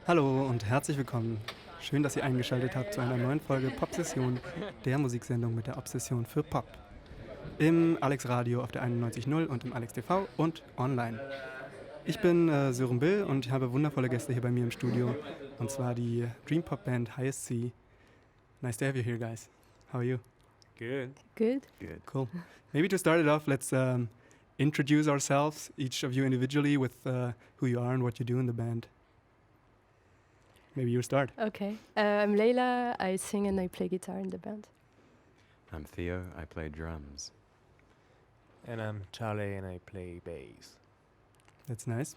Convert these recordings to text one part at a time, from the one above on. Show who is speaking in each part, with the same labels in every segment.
Speaker 1: Hallo und herzlich willkommen. Schön, dass ihr eingeschaltet habt zu einer neuen Folge Popsession, der Musiksendung mit der Obsession für Pop. Im Alex Radio auf der 91.0 und im Alex TV und online. Ich bin Sören Bill und ich habe wundervolle Gäste hier bei mir im Studio. Und zwar die Dream Pop Band Hause Späti. Nice to have you here, guys. How are you?
Speaker 2: Good.
Speaker 3: Good.
Speaker 2: Good.
Speaker 1: Cool. Maybe to start it off, let's introduce ourselves, each of you individually, with who you are and what you do in the band. Maybe you start.
Speaker 3: Okay. I'm Leila. I sing and I play guitar in the band.
Speaker 2: I'm Theo. I play drums.
Speaker 4: And I'm Charlie and I play bass.
Speaker 1: That's nice.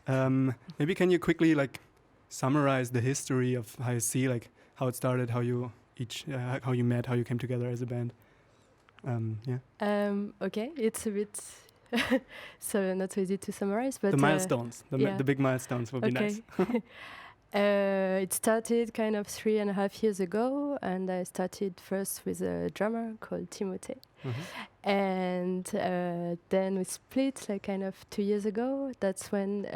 Speaker 1: Maybe can you quickly summarize the history of Hause Späti, like how it started, how you met, how you came together as a band?
Speaker 3: Okay, it's a bit so not so easy to summarize, but
Speaker 1: the milestones, the big milestones would be nice.
Speaker 3: It started kind of 3.5 years ago, and I started first with a drummer called Timothy. Mm-hmm. And then we split like kind of 2 years ago. That's when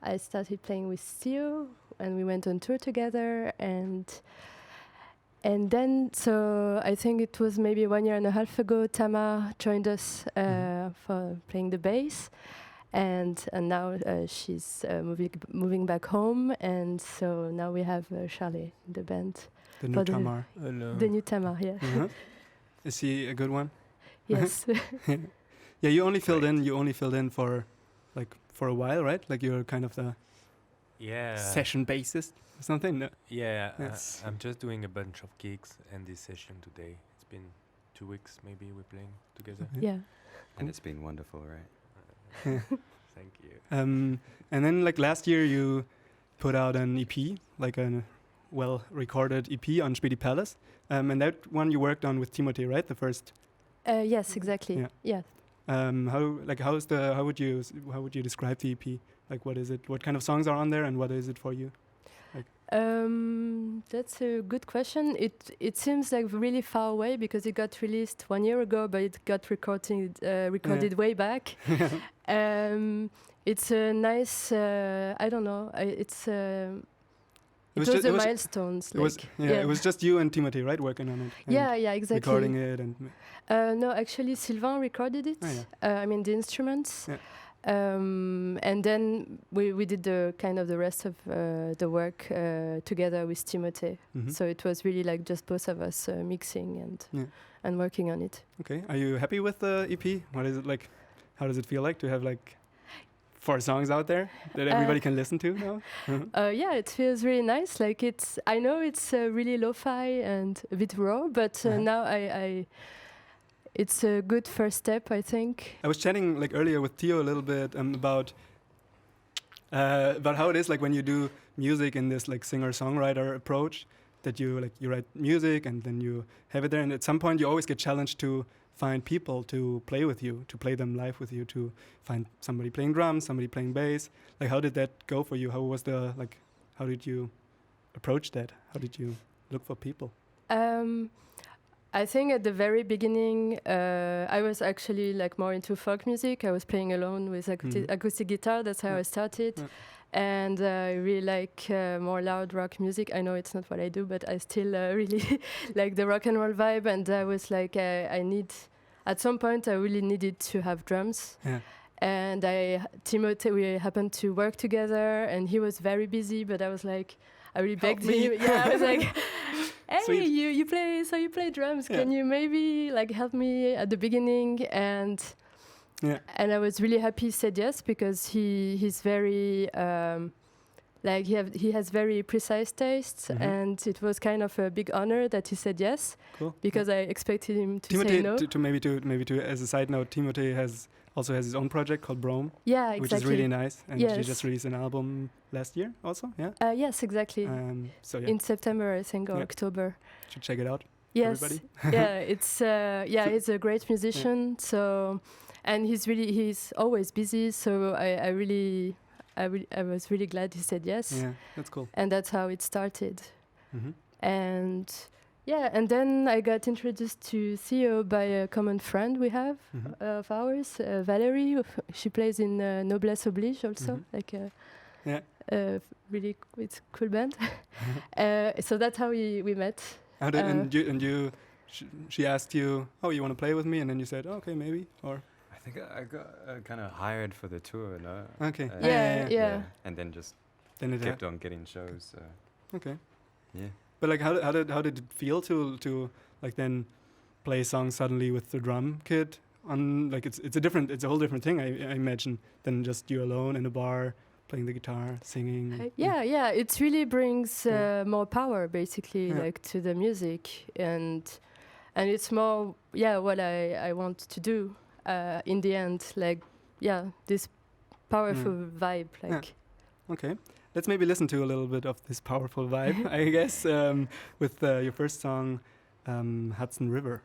Speaker 3: I started playing with Theo, and we went on tour together. And then, so I think it was maybe 1.5 years ago, Tama joined us for playing the bass. And now she's moving back home, and so now we have Charlie in the band.
Speaker 1: The new Tamar.
Speaker 3: The new Tamar, yeah.
Speaker 1: Uh-huh. Is he a good one?
Speaker 3: Yes.
Speaker 1: Yeah, you only filled in. You only filled in for a while, right? Like you're kind of the session bassist or something. No?
Speaker 4: Yeah, I'm just doing a bunch of gigs and this session today. It's been 2 weeks maybe we're playing together.
Speaker 3: Yeah.
Speaker 2: And it's been wonderful, right?
Speaker 4: Thank you.
Speaker 1: And then last year you put out an EP, like a well-recorded EP on Späti Palace, and that one you worked on with Timothy, right? The first.
Speaker 3: Yes, exactly. Yeah.
Speaker 1: How would you describe the EP? Like, what is it? What kind of songs are on there, and what is it for you?
Speaker 3: That's a good question. It seems like really far away because it got released 1 year ago, but it got recorded way back. It's a nice. I don't know. It was the milestones.
Speaker 1: It was just you and Timothy, right, working on it.
Speaker 3: Yeah, exactly.
Speaker 1: Recording it and.
Speaker 3: No, actually, Sylvain recorded it.
Speaker 1: Oh, yeah.
Speaker 3: I mean the instruments.
Speaker 1: Yeah.
Speaker 3: And then we did the rest of the work together with Timothy. Mm-hmm. So it was really like just both of us mixing and working on it.
Speaker 1: Okay. Are you happy with the EP? What is it like? How does it feel like to have 4 songs out there that everybody can listen to now?
Speaker 3: Yeah, it feels really nice. I know it's really lo-fi and a bit raw, but now it's a good first step, I think.
Speaker 1: I was chatting earlier with Theo a little bit about how it is when you do music in this singer-songwriter approach, that you write music and then you have it there, and at some point you always get challenged to find people to play with you, to play them live with you, to find somebody playing drums, somebody playing bass. How did that go for you? How was how did you approach that? How did you look for people?
Speaker 3: I think at the very beginning, I was actually more into folk music. I was playing alone with acoustic guitar. That's how I started. Yeah. And I really like more loud rock music. I know it's not what I do, but I still really like the rock and roll vibe. And I was at some point, I really needed to have drums. Yeah. And Timothy, we happened to work together, and he was very busy, but I was I really begged him. Yeah, I was hey, you play drums. Yeah. Can you maybe help me at the beginning? And I was really happy he said yes, because he's very he has very precise tastes, and it was kind of a big honor that he said yes. Cool. Because I expected him to say no.
Speaker 1: To as a side note, Timothy also has his own project called Brome.
Speaker 3: Yeah, exactly.
Speaker 1: Which is really nice, and he just released an album last year also. Yeah.
Speaker 3: Yes, exactly. In September, I think, or October.
Speaker 1: Should check it out.
Speaker 3: Yes.
Speaker 1: Everybody.
Speaker 3: Yeah, he's a great musician. Yeah. So, and he's always busy. So I was really glad he said yes.
Speaker 1: Yeah, that's cool.
Speaker 3: And that's how it started. Mm-hmm. And then I got introduced to Theo by a common friend we have of ours, Valerie. She plays in Noblesse Oblige also, It's a cool band. So that's how we met.
Speaker 1: How did, and you she asked you, oh, you want to play with me? And then you said, okay, maybe, or?
Speaker 2: I think I got kind of hired for the tour, no?
Speaker 1: Okay.
Speaker 3: Yeah.
Speaker 2: And then just
Speaker 1: Then it
Speaker 2: kept on getting shows.
Speaker 1: Okay.
Speaker 2: Yeah.
Speaker 1: But like, how did it feel to like then play songs suddenly with the drum kit on? Like it's a whole different thing, I imagine, than just you alone in a bar playing the guitar, singing.
Speaker 3: Yeah. It really brings more power, basically, like to the music, and it's more what I want to do in the end. Like this powerful vibe. Like
Speaker 1: Okay. Let's maybe listen to a little bit of this powerful vibe, I guess, with your first song, Hudson River.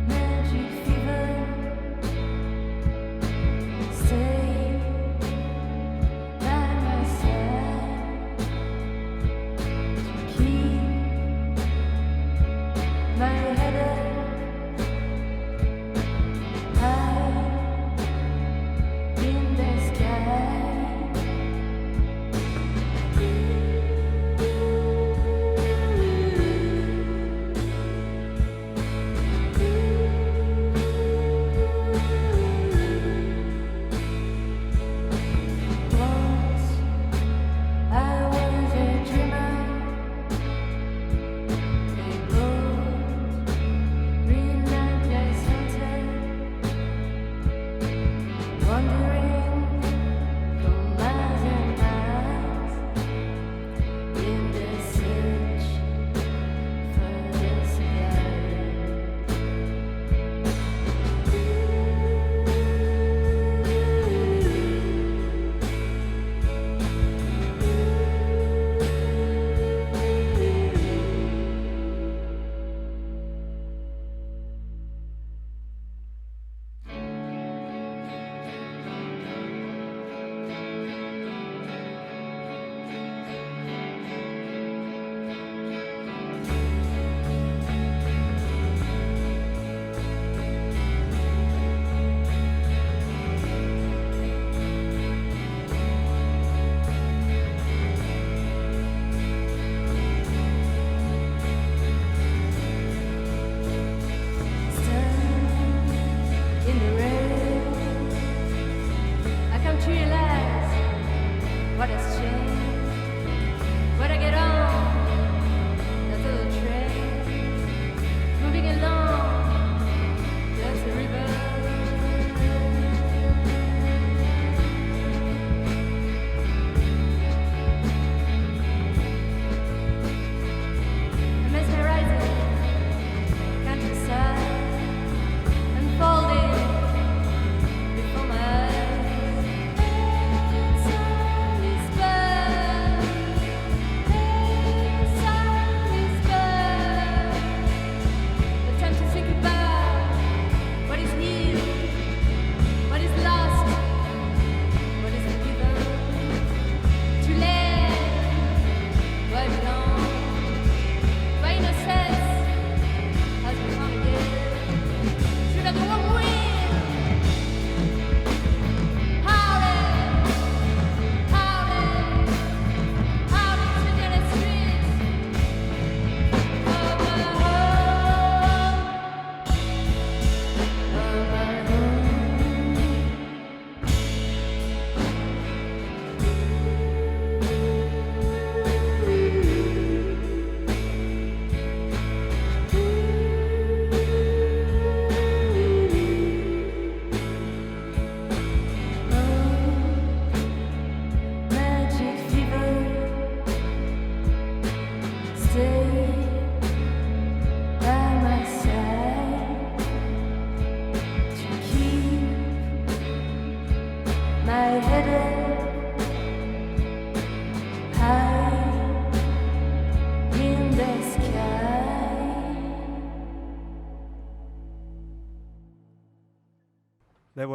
Speaker 5: Magic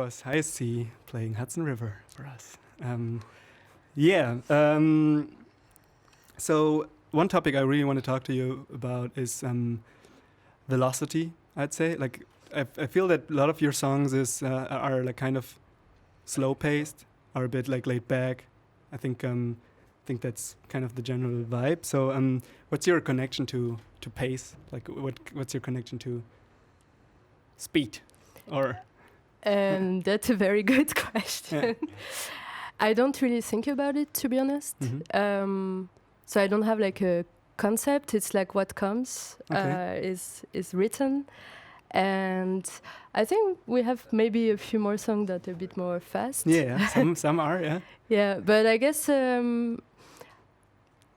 Speaker 1: was Hause Späti playing Hudson River for us. So one topic I really want to talk to you about is velocity, I'd say. Like, I feel that a lot of your songs are like kind of slow-paced, are a bit like laid back. I think that's kind of the general vibe. So what's your connection to pace? Like, what's your connection to speed? Or
Speaker 3: That's a very good question.
Speaker 1: Yeah.
Speaker 3: I don't really think about it, to be honest. So I don't have like a concept. It's like what comes is written. And I think we have maybe a few more songs that are a bit more fast.
Speaker 1: Yeah, some are, yeah.
Speaker 3: Yeah, but I guess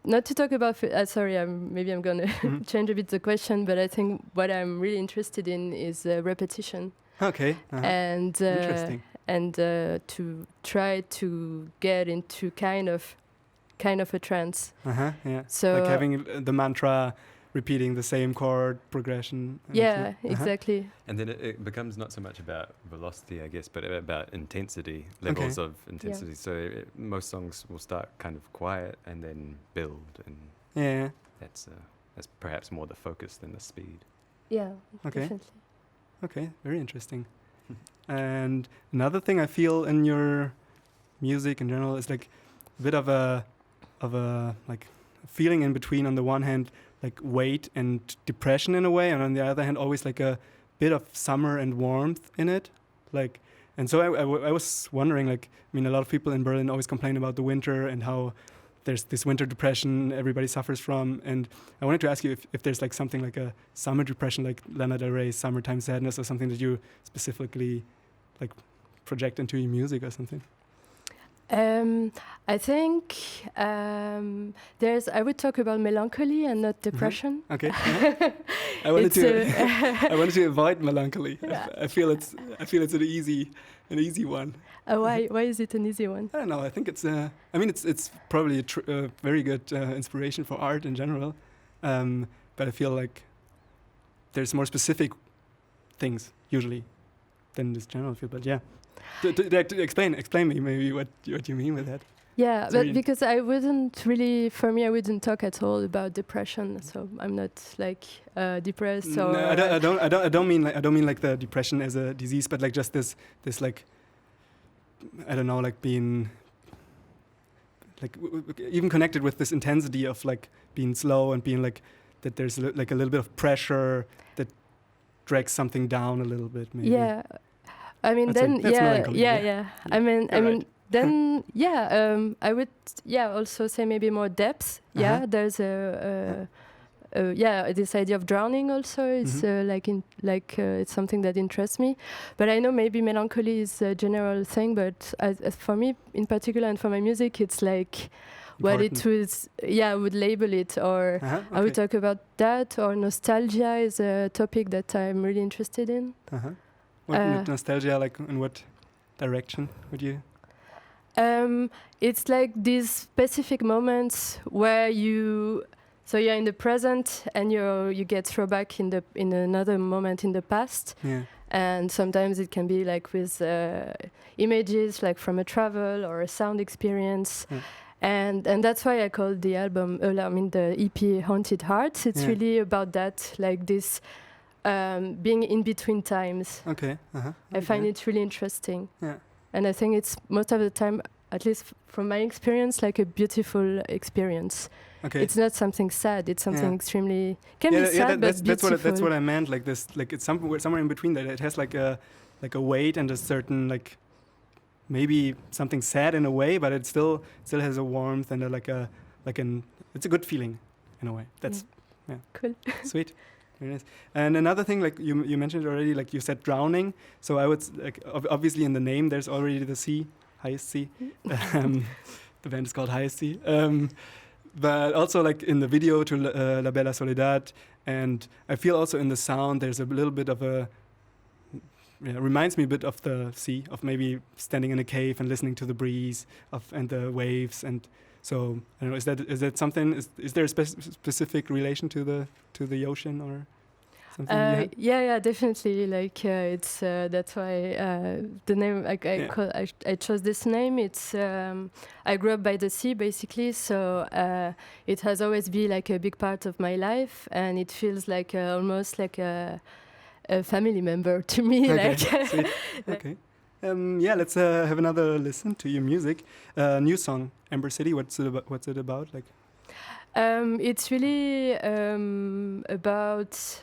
Speaker 3: not to talk about. Sorry, maybe I'm gonna change a bit the question. But I think what I'm really interested in is repetition.
Speaker 1: Okay.
Speaker 3: And
Speaker 1: interesting.
Speaker 3: And to try to get into kind of a trance.
Speaker 1: Yeah.
Speaker 3: So
Speaker 1: like having the mantra, repeating the same chord progression.
Speaker 3: Yeah, exactly.
Speaker 2: And then it becomes not so much about velocity, I guess, but about intensity, levels of intensity. So most songs will start kind of quiet and then build, and that's perhaps more the focus than the speed.
Speaker 3: Yeah,
Speaker 1: okay.
Speaker 3: Definitely.
Speaker 1: Okay, very interesting. And another thing I feel in your music in general is like a bit of a like feeling in between. On the one hand, like weight and depression in a way, and on the other hand, always like a bit of summer and warmth in it. Like, and so I was wondering, like, I mean, a lot of people in Berlin always complain about the winter and how there's this winter depression everybody suffers from. And I wanted to ask you if there's like something like a summer depression, like Lana Del Rey's Summertime Sadness, or something that you specifically like project into your music or something.
Speaker 3: I think I would talk about melancholy and not depression.
Speaker 1: Okay. I wanted to avoid melancholy. I feel it's an easy one.
Speaker 3: Why is it an easy one?
Speaker 1: I don't know. I think it's it's probably a very good inspiration for art in general. But I feel like there's more specific things usually than this general feel. But yeah. To explain me maybe what you mean with that.
Speaker 3: Yeah, but because I wouldn't talk at all about depression. So I'm not like depressed or.
Speaker 1: No, I don't mean like the depression as a disease, but like just this like, I don't know, like being like even connected with this intensity of like being slow and being like that. There's like a little bit of pressure that drags something down a little bit. Maybe.
Speaker 3: Yeah. I mean,
Speaker 1: that's melancholy.
Speaker 3: Yeah. I mean, then I would also say maybe more depth. Yeah, there's this idea of drowning also is it's something that interests me. But I know maybe melancholy is a general thing, but as for me in particular and for my music, it's like what it was. Yeah, I would label it, or I would talk about that. Or nostalgia is a topic that I'm really interested in.
Speaker 1: What nostalgia, like in what direction would you?
Speaker 3: It's like these specific moments where you're in the present and you get throwback in another moment in the past. Yeah. And sometimes it can be like with images like from a travel or a sound experience. Yeah. And that's why I called the album, the EP Haunted Hearts. It's really about that, like this being in between times.
Speaker 1: Okay.
Speaker 3: I find it really interesting.
Speaker 1: Yeah.
Speaker 3: And I think it's most of the time, at least from my experience, like a beautiful experience. Okay. It's not something sad. It's something extremely be sad, but beautiful.
Speaker 1: That's what I meant. Like this, like it's somewhere in between that. It has like a weight and a certain like maybe something sad in a way, but it still has a warmth and it's a good feeling in a way. That's
Speaker 3: cool.
Speaker 1: Sweet. Very nice. And another thing, like you mentioned already, like you said drowning. So I would obviously in the name there's already the sea, Hause Späti. The band is called Hause Späti. But also like in the video to La Bella Soledad, and I feel also in the sound there's a little bit of reminds me a bit of the sea, of maybe standing in a cave and listening to the breeze and the waves. And so I don't know, is that something? Is there a specific relation to the ocean, or something you had?
Speaker 3: Yeah, definitely. Like it's that's why the name. Like I chose this name. It's I grew up by the sea, basically. So it has always been like a big part of my life, and it feels like almost like a family member to me.
Speaker 1: Okay,
Speaker 3: Like
Speaker 1: sweet. Okay. Let's have another listen to your music. New song, Amber City. What's it about? Like.
Speaker 3: It's really about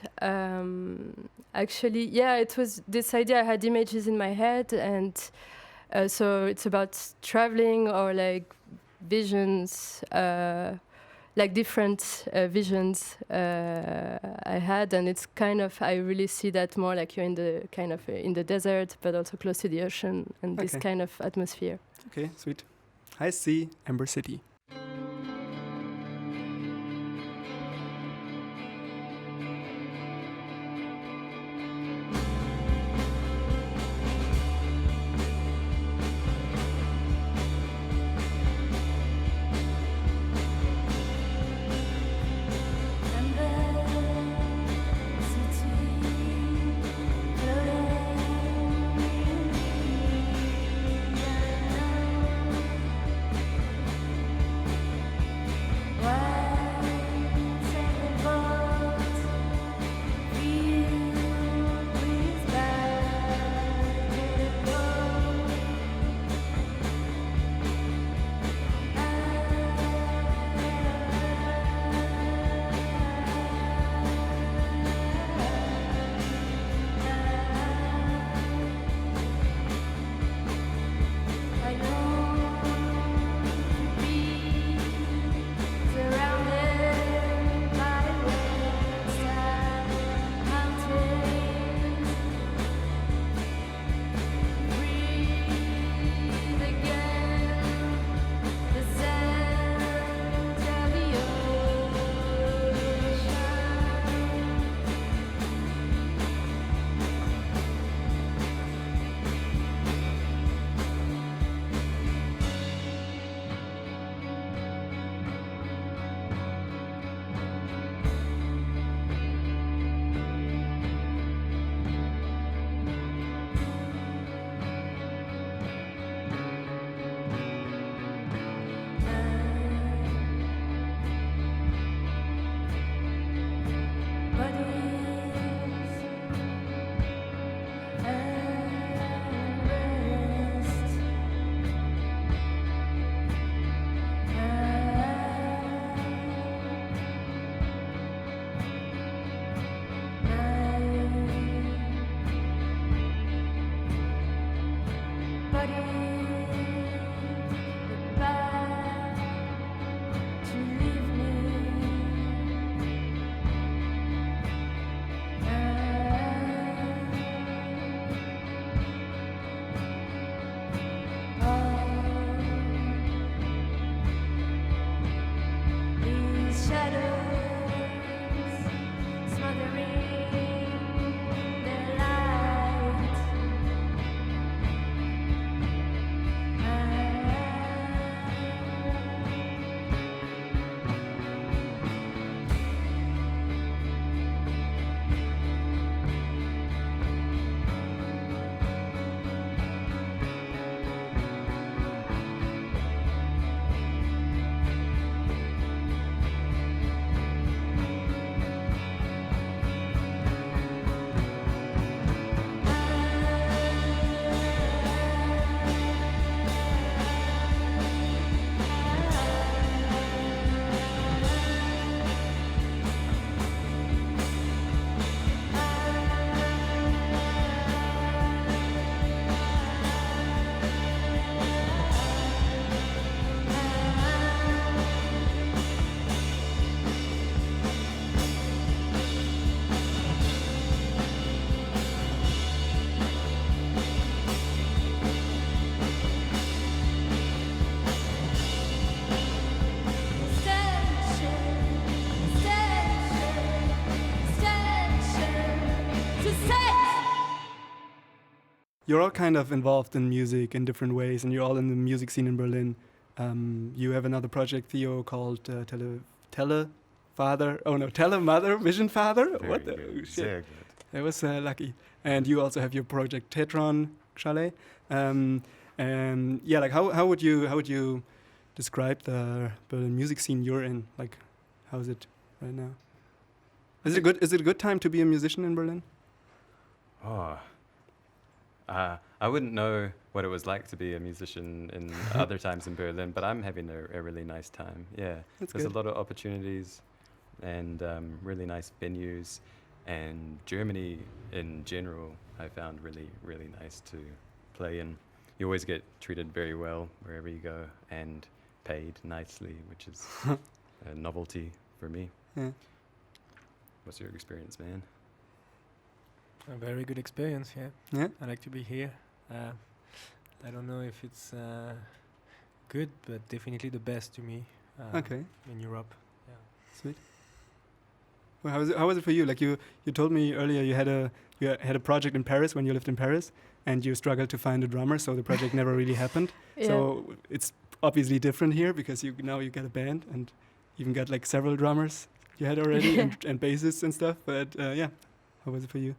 Speaker 3: actually, yeah, it was this idea. I had images in my head, and so it's about traveling or like visions, like different visions I had, and it's kind of, I really see that more like you're in the kind of in the desert, but also close to the ocean, and this kind of atmosphere.
Speaker 1: Okay, sweet. I see Amber City. You're all kind of involved in music in different ways, and you're all in the music scene in Berlin. You have another project, Theo, called father. Oh no, Telemother, Vision Father.
Speaker 2: Very
Speaker 1: What the
Speaker 2: good.
Speaker 1: shit?
Speaker 2: Sehr good.
Speaker 1: That was lucky. And you also have your project Tetron Chalet. Yeah, like how would you describe the Berlin music scene you're in? Like, how is it right now? Is it a good time to be a musician in Berlin?
Speaker 2: Oh, I wouldn't know what it was like to be a musician in other times in Berlin, but I'm having a really nice time. Yeah, there's a lot of opportunities and really nice venues, and Germany in general I found really, really nice to play in. You always get treated very well wherever you go and paid nicely, which is a novelty for me.
Speaker 1: Yeah.
Speaker 2: What's your experience, man?
Speaker 5: A very good experience, yeah.
Speaker 1: Yeah.
Speaker 5: I like to be here. I don't know if it's good, but definitely the best to me.
Speaker 1: Okay.
Speaker 5: In Europe. Yeah.
Speaker 1: Sweet. Well, how was it for you? Like you told me earlier you had a project in Paris when you lived in Paris, and you struggled to find a drummer, so the project never really happened.
Speaker 3: Yeah.
Speaker 1: So it's obviously different here because now you get a band and even got like several drummers you had already and bassists and stuff. But yeah, how was it for you?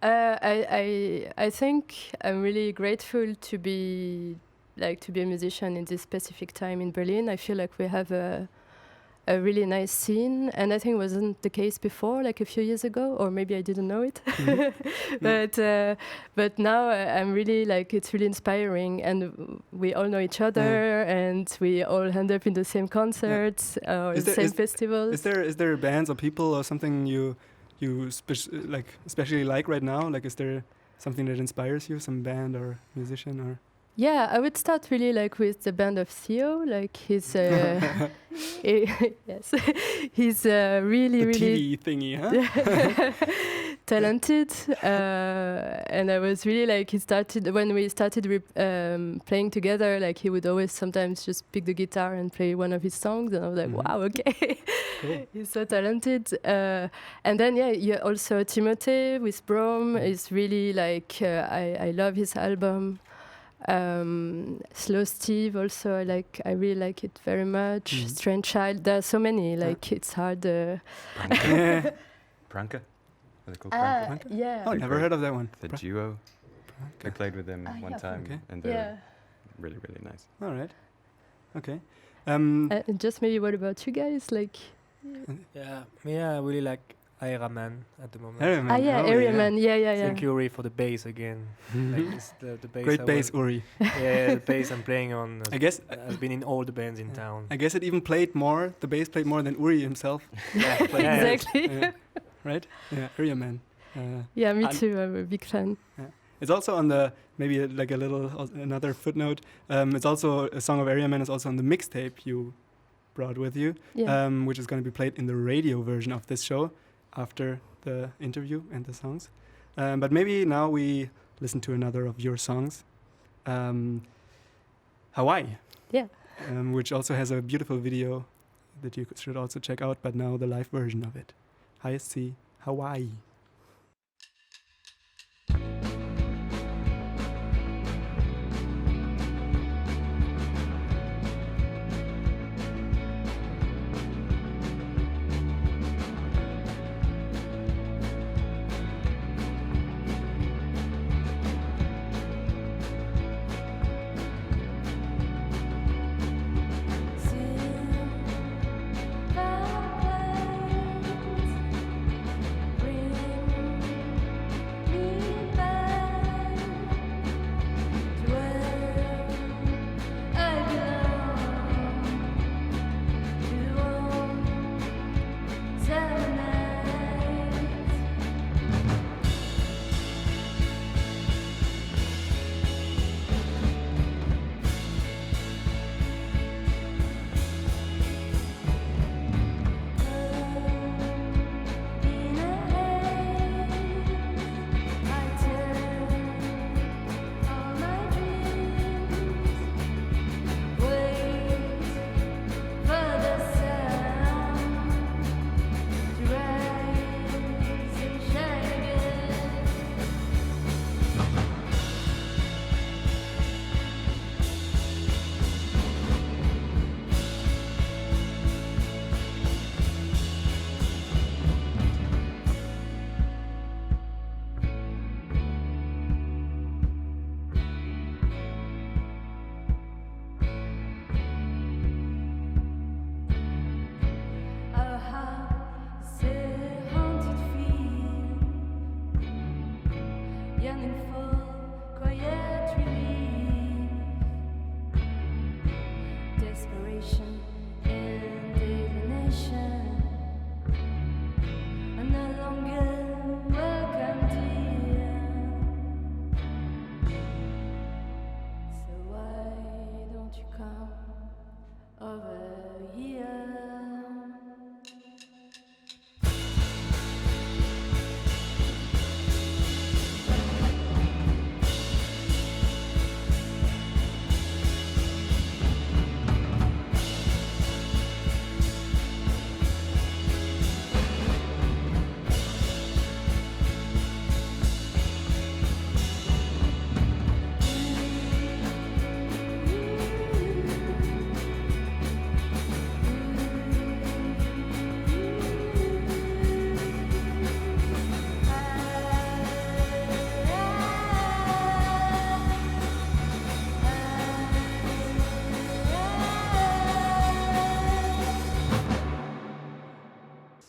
Speaker 3: I think I'm really grateful to be a musician in this specific time in Berlin. I feel like we have a really nice scene, and I think it wasn't the case before, like a few years ago, or maybe I didn't know it. But now I'm really it's really inspiring, and we all know each other, and we all end up in the same concerts or the same festivals.
Speaker 1: Is there bands or people or something you especially like right now? Like, is there something that inspires you, some band or musician or?
Speaker 3: Yeah, I would start really with the band of Theo. Like he's yes, he's really
Speaker 1: TV thingy, huh?
Speaker 3: talented, and I was really he started when we started playing together. Like he would always sometimes just pick the guitar and play one of his songs, and I was like, wow, okay, cool. He's so talented. And then you also Timothée with Brom is really I love his album. Slow Steve also I really like it very much. Strange Child, there are so many it's hard.
Speaker 2: Pranka? Pranka? Are they called Pranka?
Speaker 3: Yeah.
Speaker 1: Oh, never heard of that one.
Speaker 2: The duo.
Speaker 1: Pranka.
Speaker 2: I played with them one time, and they're really, really nice.
Speaker 1: All right. Okay.
Speaker 3: And just maybe what about you guys?
Speaker 5: Yeah, I really like Airaman at the moment.
Speaker 3: Airaman. Yeah.
Speaker 5: Thank you, Uri, for the bass again. The bass.
Speaker 1: Great bass, Uri.
Speaker 5: Yeah, the bass I'm playing on.
Speaker 1: I guess
Speaker 5: has been in all the bands in town.
Speaker 1: I guess it even played more. The bass played more than Uri himself.
Speaker 3: Exactly.
Speaker 1: Right? Yeah, Airaman.
Speaker 3: Yeah, me too. I'm a big fan.
Speaker 1: Yeah. It's also on the maybe another footnote. It's also a song of Airaman is also on the mixtape you brought with you, which is going to be played in the radio version of this show after the interview and the songs. But maybe now we listen to another of your songs, Hawaii.
Speaker 3: Yeah.
Speaker 1: Which also has a beautiful video that you should also check out, but now the live version of it. Hause Hawaii.
Speaker 6: Bring
Speaker 3: consolation in divination. I'm no longer welcome, dear. So why don't you come over here?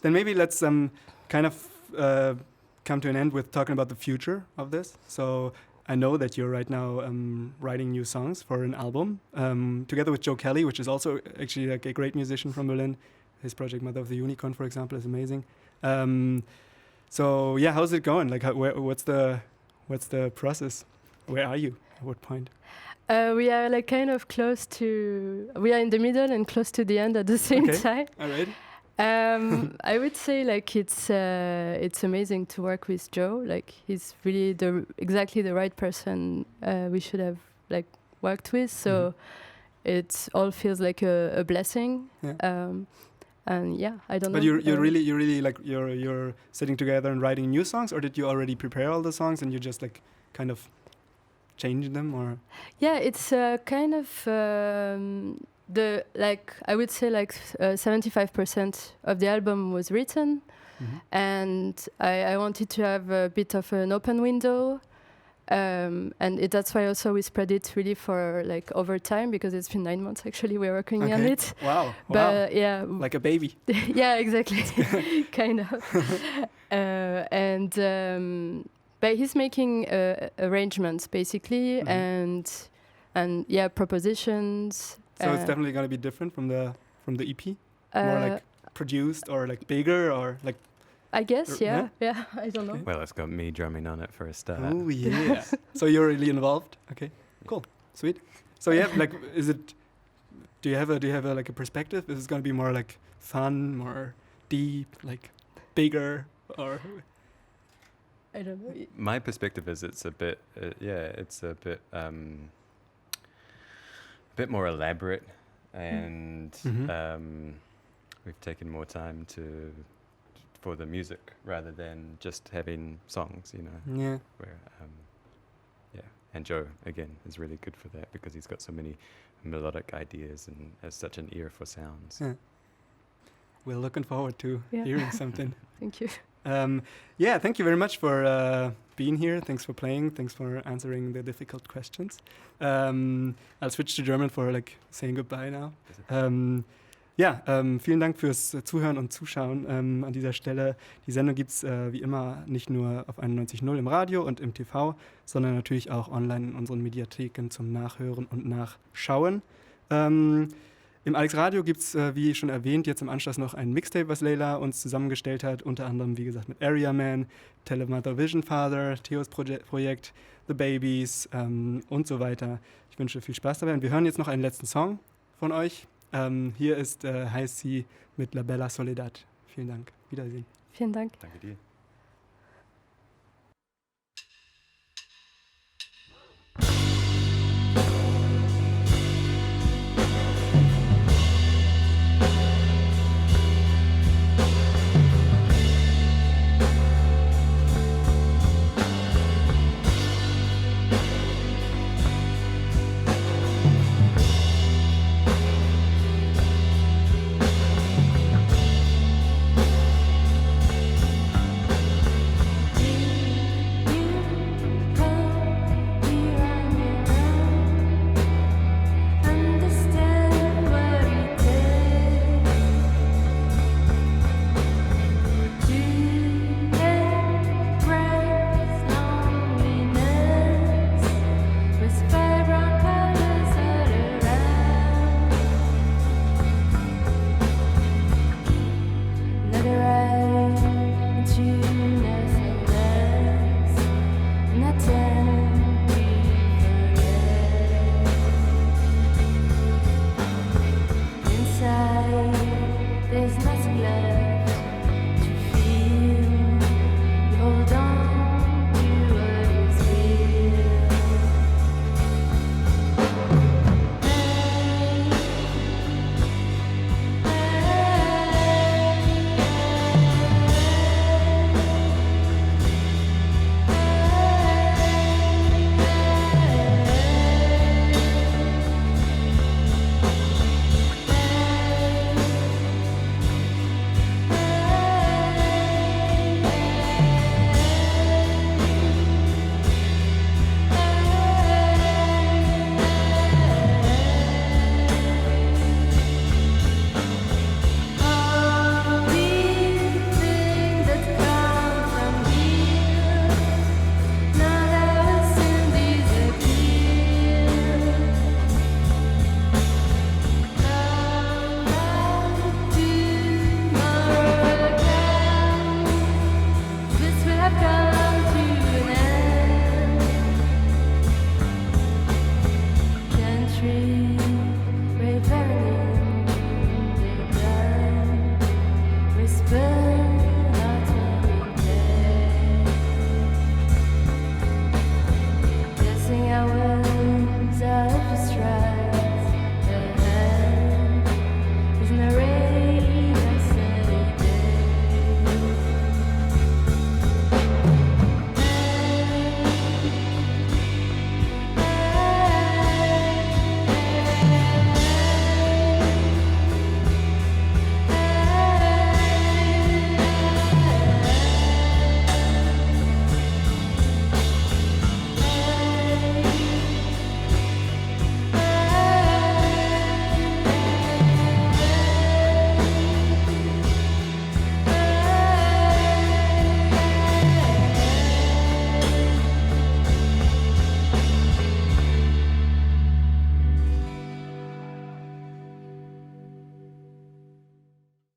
Speaker 1: Then maybe let's kind of come to an end with talking about the future of this. So I know that you're right now writing new songs for an album together with Joe Kelly, which is also actually like a great musician from Berlin. His project Mother of the Unicorn, for example, is amazing. So yeah, how's it going? Like, what's the process? Where are you? At what point?
Speaker 3: We are like kind of close to. We are in the middle and close to the end at the same time.
Speaker 1: All right.
Speaker 3: I would say like it's amazing to work with Joe. Like he's really exactly the right person we should have like worked with. So it all feels like a blessing.
Speaker 1: Yeah.
Speaker 3: And yeah, I don't know.
Speaker 1: But you're really like you're sitting together and writing new songs, or did you already prepare all the songs and you just like kind of change them, or?
Speaker 3: Yeah, it's kind of. I would say 75% of the album was written, and I wanted to have a bit of an open window, and that's why also we spread it really for like over time, because it's been 9 months actually we're working on it.
Speaker 1: Wow.
Speaker 3: But yeah,
Speaker 1: like a baby.
Speaker 3: Yeah, exactly. Kind of. But he's making arrangements basically, and yeah, propositions.
Speaker 1: So it's definitely going to be different from the EP? More like produced or like bigger or like...
Speaker 3: I guess, yeah. I don't know.
Speaker 2: Well, it's got me drumming on it for a start.
Speaker 1: Oh, yeah. So you're really involved? Okay, cool, sweet. So yeah, like, do you have a like a perspective? Is it going to be more like fun, more deep, like bigger, or...
Speaker 3: I don't know.
Speaker 2: My perspective is it's a bit, bit more elaborate, and we've taken more time for the music rather than just having songs, you know.
Speaker 1: Yeah.
Speaker 2: Where, and Joe again is really good for that because he's got so many melodic ideas and has such an ear for sounds.
Speaker 1: Yeah. We're looking forward to hearing something.
Speaker 3: Thank you.
Speaker 1: Yeah, thank you very much for being here. Thanks for playing. Thanks for answering the difficult questions. I'll switch to German for like saying goodbye now. Vielen Dank fürs Zuhören und Zuschauen an dieser Stelle. Die Sendung gibt es wie immer nicht nur auf 91.0 im Radio und im TV, sondern natürlich auch online in unseren Mediatheken zum Nachhören und Nachschauen. Im Alex Radio gibt es, wie schon erwähnt, jetzt im Anschluss noch ein Mixtape, was Leila uns zusammengestellt hat, unter anderem, wie gesagt, mit Area Man, Telemother Vision Father, Theos Projekt, The Babies und so weiter. Ich wünsche viel Spaß dabei und wir hören jetzt noch einen letzten Song von euch. Hier ist Hause mit La Bella Soledad. Vielen Dank. Wiedersehen.
Speaker 3: Vielen Dank.
Speaker 2: Danke dir.
Speaker 6: inside, there's nothing left.